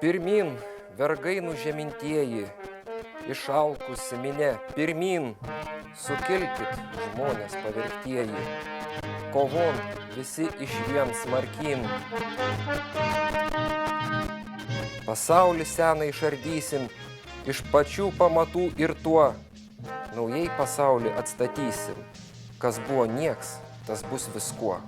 Pirmin, vergai nužemintieji, išalkusi minė, pirmin, sukilkit, žmonės pavergtieji, kovon visi išvien smarkin. Pasaulį seną išardysim, iš pačių pamatų ir tuo, naujai pasaulį atstatysim, kas buvo nieks, tas bus viskuo.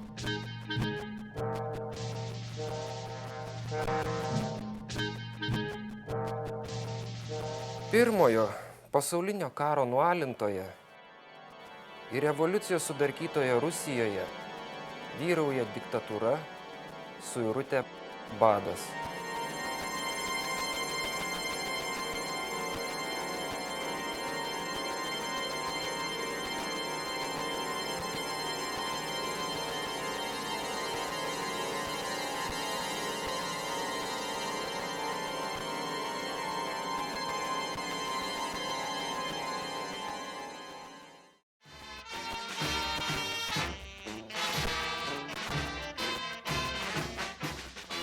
Pirmojo pasaulinio karo nualintoje ir revoliucijos sudarkytoje Rusijoje vyrauja diktatūra, suirutė, badas.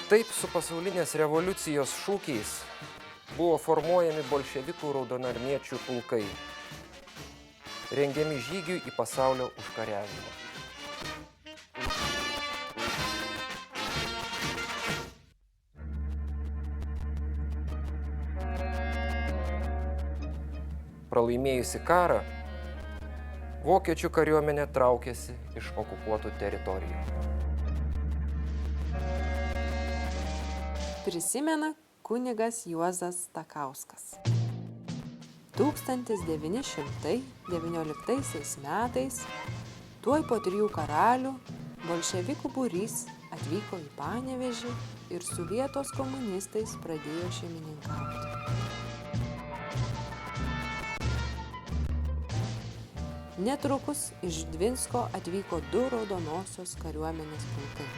Taip su pasaulinės revoliucijos šūkiais buvo formuojami bolševikų raudonarmiečių pulkai, rengiami žygiui į pasaulio užkariavimą. Pralaimėjusi karą, vokiečių kariuomenė traukėsi iš okupuotų teritorijų. Prisimena kunigas Juozas Stakauskas. 1919 metais, tuoj po 3 karalių, bolševikų būrys atvyko į Panevėžį ir su vietos komunistais pradėjo šeimininkauti. Netrukus iš Dvinsko atvyko 2 raudonosios kariuomenės pulkai.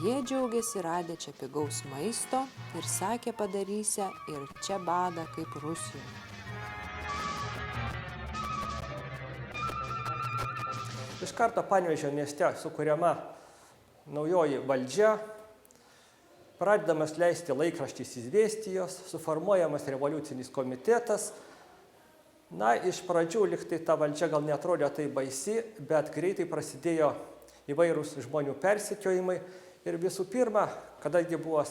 Jie džiaugiasi radę čia pigaus maisto ir sakė padarysią ir čia badą kaip Rusijoje. Iš karto Panevėžio mieste sukuriama naujoji valdžia, pradedamas leisti laikraštis Izvestijos, suformuojamas revoliucinis komitetas. Na, iš pradžių liktai ta valdžia gal netrodė tai baisi, bet greitai prasidėjo įvairūs žmonių persekiojimai. Ir visų pirma, kadangi buvo,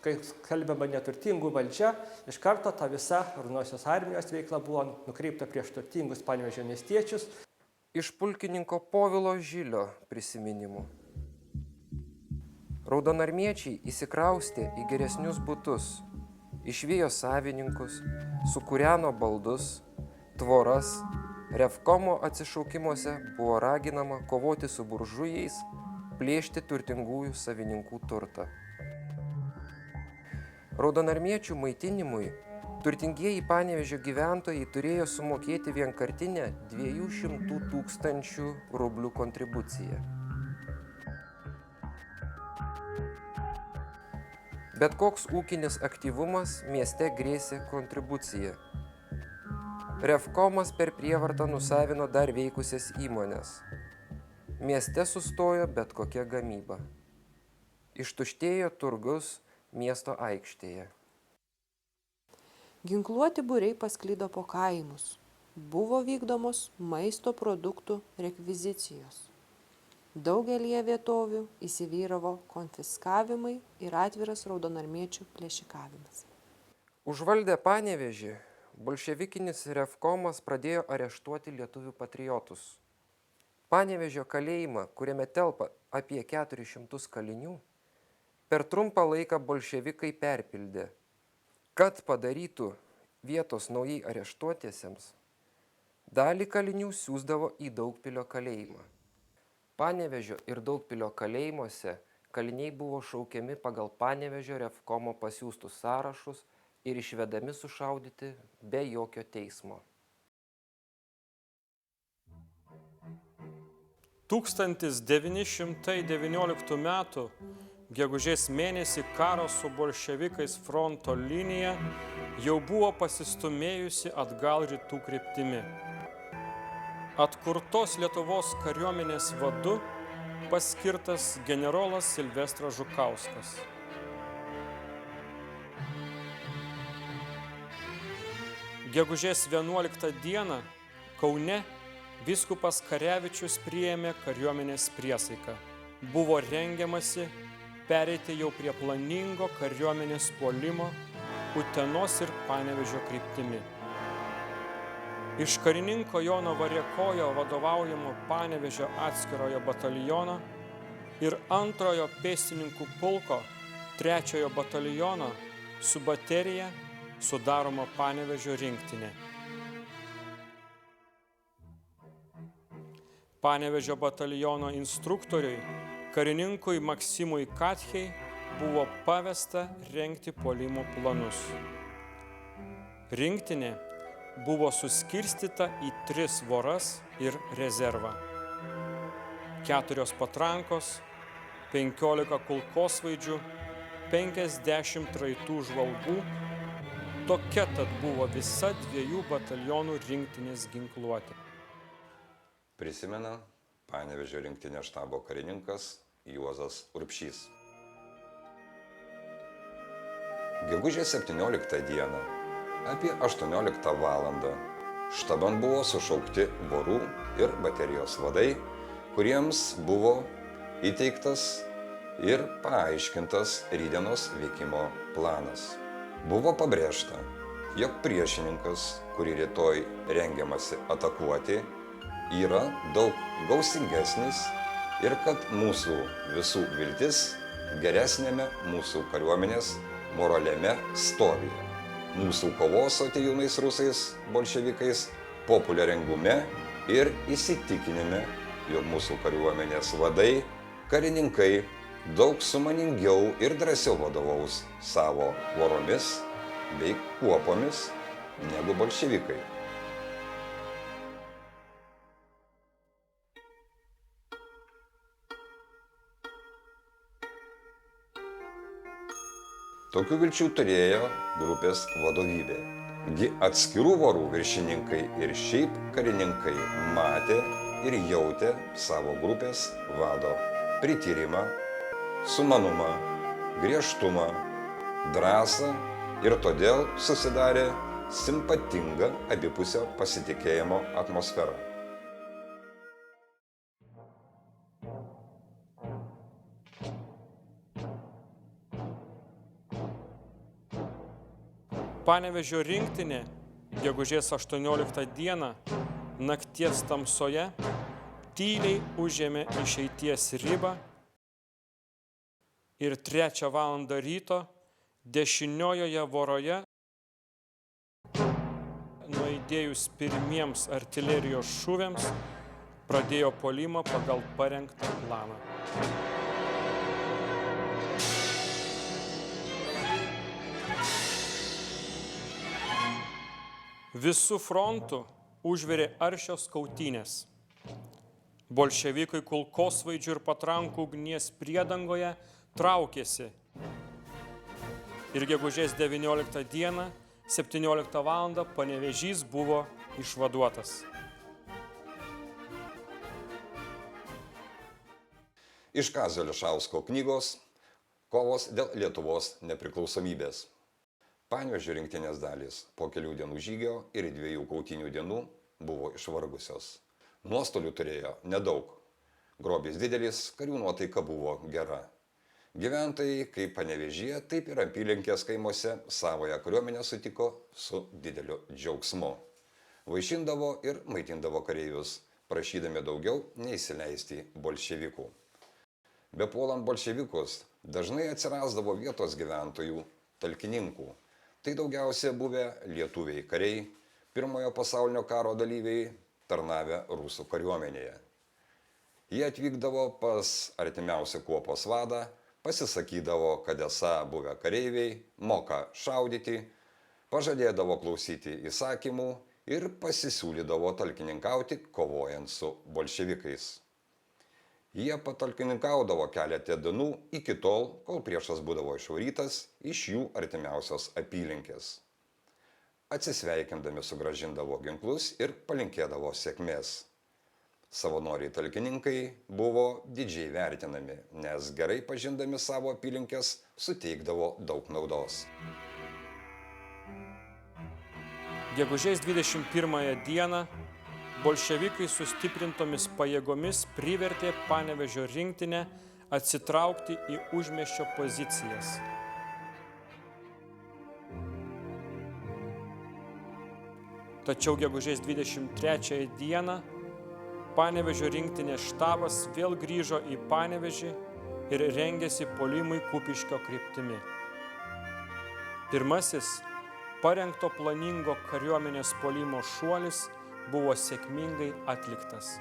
kai kalbama, neturtingų valdžia, iš karto ta visa Raudonosios armijos veikla buvo nukreipta prieš turtingus Panevėžio miestiečius. Iš pulkininko Povilo Žilio prisiminimų. Raudonarmiečiai įsikraustė į geresnius butus, išvijo savininkus, sukūreno baldus, tvoras, revkomo atsišaukimuose buvo raginama kovoti su buržujais, plėšti turtingųjų savininkų turtą. Raudonarmiečių maitinimui turtingieji Panevėžio gyventojai turėjo sumokėti vienkartinę 200 000 rublių kontribuciją. Bet koks ūkinis aktyvumas mieste grėsė kontribucija. Revkomas per prievartą nusavino dar veikusias įmones. Mieste sustojo bet kokia gamyba. Ištuštėjo turgus miesto aikštėje. Ginkluoti būriai pasklido po kaimus. Buvo vykdomos maisto produktų rekvizicijos. Daugelyje vietovių įsivyravo konfiskavimai ir atviras raudonarmiečių plėšikavimas. Užvaldę Panevėžį, bolševikinis revkomas pradėjo areštuoti lietuvių patriotus. Panevėžio kalėjimą, kuriame telpa apie 400 kalinių, per trumpą laiką bolševikai perpildė. Kad padarytų vietos naujai areštuotiesiems, dalį kalinių siųsdavo į Daugpilio kalėjimą. Panevėžio ir Daugpilio kalėjimuose kaliniai buvo šaukiami pagal Panevėžio revkomo pasiųstus sąrašus ir išvedami sušaudyti be jokio teismo. 1919 m. gegužės mėnesį karo su bolševikais fronto linija jau buvo pasistumėjusi atgal rytų kryptimi. Atkurtos Lietuvos kariuomenės vadu paskirtas generolas Silvestras Žukauskas. Gegužės 11 dieną Kaune vyskupas Karevičius priėmė kariuomenės priesaiką. Buvo rengiamasi pereiti jau prie planingo kariuomenės puolimo Utenos ir Panevėžio kryptimi. Iš karininko Jono Variakojo vadovaujamo Panevėžio atskirojo bataliono ir 2 pėstininkų pulko 3 bataliono su baterija sudaroma Panevėžio rinktinė. Panevėžio bataliono instruktoriui, karininkui Maksimui Katchei, buvo pavesta rengti puolimo planus. Rinktinė buvo suskirstyta į 3 voras ir rezervą. 4 patrankos, 15 kulkosvaidžių, 50 raitų žvalgų. Tokia tad buvo visa 2 batalionų rinktinės ginkluotė. Prisimena Panevėžio rinktinės štabo karininkas Juozas Urbšys. Gegužės 17 dieną apie 18 valandą štaban buvo sušaukti vorų ir baterijos vadai, kuriems buvo įteiktas ir paaiškintas rytdienos veikimo planas. Buvo pabrėžta, jog priešininkas, kurį rytoj rengiamasi atakuoti, yra daug gausingesnis ir kad mūsų visų viltis geresnėme mūsų kariuomenės moraliame stovyje. Mūsų kovos su atėjūnais rusais bolševikais populiaringume ir įsitikinime, jog mūsų kariuomenės vadai, karininkai daug sumaningiau ir drąsiau vadovaus savo voromis bei kuopomis negu bolševikai. Tokių vilčių turėjo grupės vadovybė. Gi atskirų vorų viršininkai ir šiaip karininkai matė ir jautė savo grupės vado prityrimą, sumanumą, griežtumą, drąsą ir todėl susidarė simpatinga abipusio pasitikėjimo atmosfera. Panevėžio rinktinė gegužės 18 dieną nakties tamsoje tyliai užėmė išeities ribą ir 3 valandą ryto dešiniojoje voroje, nuaidėjus pirmiems artilerijos šūviams, pradėjo puolimą pagal parengtą planą. Visų frontų užvirė aršios kautynės. Bolševikai kulkosvaidžių ir patrankų ugnies priedangoje traukėsi. Ir gegužės 19 dieną, 17 valandą Panevėžys buvo išvaduotas. Iš Kazio Ališausko knygos Kovos dėl Lietuvos nepriklausomybės. Panevėžio rinktinės dalys po kelių dienų žygio ir 2 kautynių dienų buvo išvargusios. Nuostolių turėjo nedaug. Grobis didelis, karių nuotaika buvo gera. Gyventojai, kaip Panevėžyje, taip ir apylinkės kaimuose savoją kariuomenę sutiko su dideliu džiaugsmu. Vaišindavo ir maitindavo kareivius, prašydami daugiau neįsileisti bolševikų. Bepuolant bolševikus dažnai atsirasdavo vietos gyventojų, talkininkų. Tai daugiausia buvę lietuviai kariai, Pirmojo pasaulinio karo dalyviai, tarnavę rusų kariuomenėje. Jie atvykdavo pas artimiausią kuopos vadą, pasisakydavo, kad esą buvę kareiviai, moka šaudyti, pažadėdavo klausyti įsakymų ir pasisiūlydavo talkininkauti kovojant su bolševikais. Jie patalkininkaudavo keletą dienų iki tol, kol priešas būdavo išvarytas iš jų artimiausios apylinkės. Atsisveikindami sugrąžindavo ginklus ir palinkėdavo sėkmės. Savanoriai talkininkai buvo didžiai vertinami, nes gerai pažindami savo apylinkės suteikdavo daug naudos. Gegužės 21 dieną bolševikai sustiprintomis pajėgomis privertė Panevėžio rinktinę atsitraukti į užmiesčio pozicijas. Tačiau gegužės 23 dieną Panevėžio rinktinės štabas vėl grįžo į Panevėžį ir rengėsi puolimui Kupiškio kryptimi. Pirmasis parengto planingo kariuomenės puolimo šuolis buvo sėkmingai atliktas.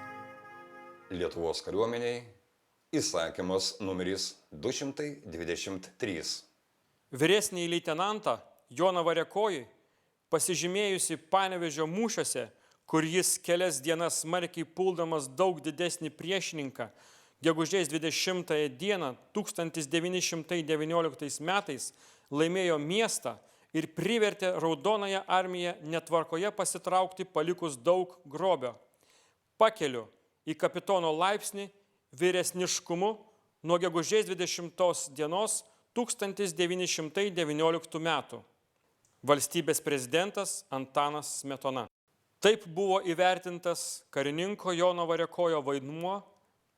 Lietuvos kariuomeniai įsakymas numeris 223. Vyresnįjį leitenantą Joną Variakojį, pasižymėjusi Panevėžio mūšiuose, kur jis kelias dienas smarkiai puldamas daug didesnį priešininką, gegužės 20 dieną 1919 metais laimėjo miestą ir privertė Raudonąją armiją netvarkoje pasitraukti palikus daug grobio. Pakeliu į kapitono laipsnį vyresniškumu nuo gegužės 20 dienos 1919 metų. Valstybės prezidentas Antanas Smetona. Taip buvo įvertintas karininko Jono Variakojo vaidmuo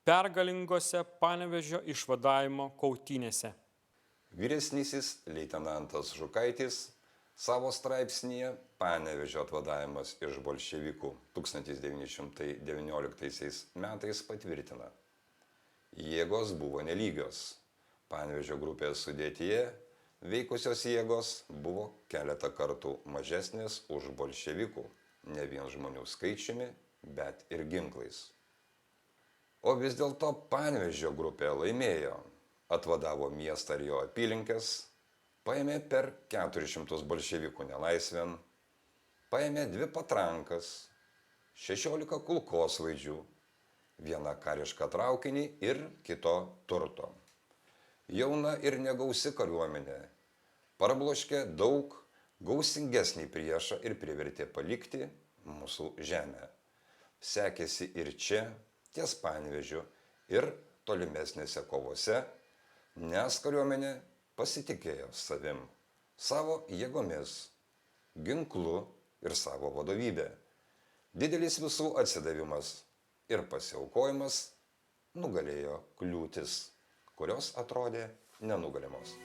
pergalingose Panevėžio išvadavimo kautynėse. Vyresnysis leitenantas Žukaitis savo straipsnyje Panevėžio atvadavimas iš bolševikų 1919 metais patvirtina. Jėgos buvo nelygios. Panevėžio grupės sudėtyje veikusios jėgos buvo keletą kartų mažesnės už bolševikų, ne vien žmonių skaičiumi, bet ir ginklais. O vis dėlto Panevėžio grupė laimėjo, atvadavo miestą ir jo apylinkės, paėmė per 400 bolševikų nelaisvėn, paėmė 2 patrankas, 16 kulkosvaidžių, 1 karišką traukinį ir kito turto. Jauna ir negausi kariuomenė parbloškė daug gausingesnį priešą ir privertė palikti mūsų žemę. Sekėsi ir čia, ties Panevėžiu, ir tolimesnėse kovose, nes kariuomenė pasitikėjo savim, savo jėgomis, ginklu ir savo vadovybė. Didelis visų atsidavimas ir pasiaukojimas nugalėjo kliūtis, kurios atrodė nenugalimos.